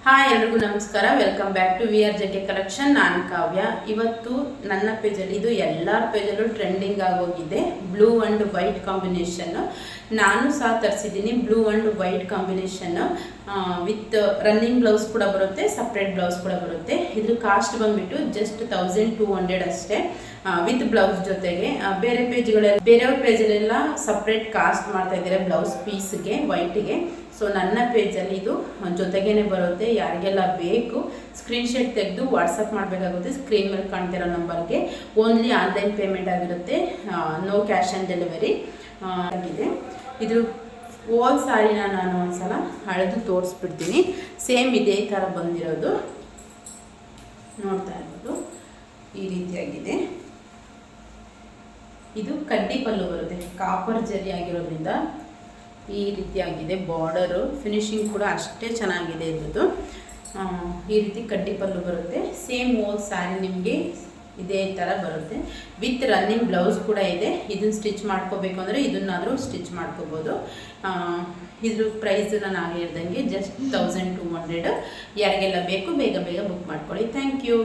Hi ಎಲ್ರಿಗೂ ನಮಸ್ಕಾರ. Welcome back to V R J collection. ನಾನು ಕಾವ್ಯ. ಇವತ್ತು ನನ್ನ ಪೇಜಲ್ಲಿ ಇದು ಎಲ್ಲರ ಪೇಜಲ್ಲೂ ಟ್ರೆಂಡಿಂಗ್ ಆಗೋಗಿದೆ ಬ್ಲೂ ಆ್ಯಂಡ್ ವೈಟ್ ಕಾಂಬಿನೇಷನ್. ನಾನು ಸಹ ತರಿಸಿದ್ದೀನಿ blue and white combination with running blouse ಕೂಡ ಬರುತ್ತೆ, ಸಪ್ರೇಟ್ ಬ್ಲೌಸ್ ಕೂಡ ಬರುತ್ತೆ. ಇದ್ರ ಕಾಸ್ಟ್ ಬಂದ್ಬಿಟ್ಟು ಜಸ್ಟ್ 1200 ಅಷ್ಟೇ ವಿತ್ ಬ್ಲೌಸ್ ಜೊತೆಗೆ. ಬೇರೆಯವ್ರ ಪೇಜಲ್ಲೆಲ್ಲ ಸಪ್ರೇಟ್ ಕಾಸ್ಟ್ ಮಾಡ್ತಾ ಇದ್ದಾರೆ ಬ್ಲೌಸ್ ಪೀಸ್ಗೆ ವೈಟ್ಗೆ. ಸೊ ನನ್ನ ಪೇಜಲ್ಲಿ ಇದು ಜೊತೆಗೇನೆ ಬರುತ್ತೆ. ಯಾರಿಗೆಲ್ಲ ಬೇಕು ಸ್ಕ್ರೀನ್ಶಾಟ್ ತೆಗೆದು ವಾಟ್ಸಪ್ ಮಾಡಬೇಕಾಗುತ್ತೆ. ಸ್ಕ್ರೀನ್ ಮೇಲೆ ಕಾಣ್ತಿರೋ ನಂಬರ್ಗೆ. ಓನ್ಲಿ ಆನ್ಲೈನ್ ಪೇಮೆಂಟ್ ಆಗಿರುತ್ತೆ, ನೋ ಕ್ಯಾಶ್ ಆನ್ ಡೆಲಿವರಿ ಆಗಿದೆ. ಇದು ಹೋಲ್ ಸಾರಿನ ನಾನು ಒಂದ್ಸಲ ಹಳೆದು ತೋರಿಸ್ಬಿಡ್ತೀನಿ. ಸೇಮ್ ಇದೇ ಥರ ಬಂದಿರೋದು ನೋಡ್ತಾ ಇರ್ಬೋದು. ಈ ರೀತಿಯಾಗಿದೆ. ಇದು ಕಡ್ಡಿ ಪಲ್ಲು ಬರುತ್ತೆ, ಕಾಪರ್ ಜರಿ ಆಗಿರೋದ್ರಿಂದ ಈ ರೀತಿಯಾಗಿದೆ. ಬಾರ್ಡರು ಫಿನಿಶಿಂಗ್ ಕೂಡ ಅಷ್ಟೇ ಚೆನ್ನಾಗಿದೆ ಇದ್ರದ್ದು. ಈ ರೀತಿ ಕಡ್ಡಿ ಪಲ್ಲು ಬರುತ್ತೆ. ಸೇಮ್ ಹೋಲ್ ಸ್ಯಾರಿ ನಿಮಗೆ ಇದೇ ಥರ ಬರುತ್ತೆ ವಿತ್ ರನ್ನಿಂಗ್ ಬ್ಲೌಸ್ ಕೂಡ ಇದೆ. ಇದನ್ನು ಸ್ಟಿಚ್ ಮಾಡ್ಕೋಬೇಕು ಅಂದರೆ ಇದನ್ನಾದರೂ ಸ್ಟಿಚ್ ಮಾಡ್ಕೋಬೋದು. ಇದ್ರ ಪ್ರೈಸ್ ನಾನು ಆಗ ಹೇಳ್ದಂಗೆ ಜಸ್ಟ್ 1200. ಯಾರಿಗೆಲ್ಲ ಬೇಕು ಬೇಗ ಬೇಗ ಬುಕ್ ಮಾಡ್ಕೊಳ್ಳಿ. Thank you.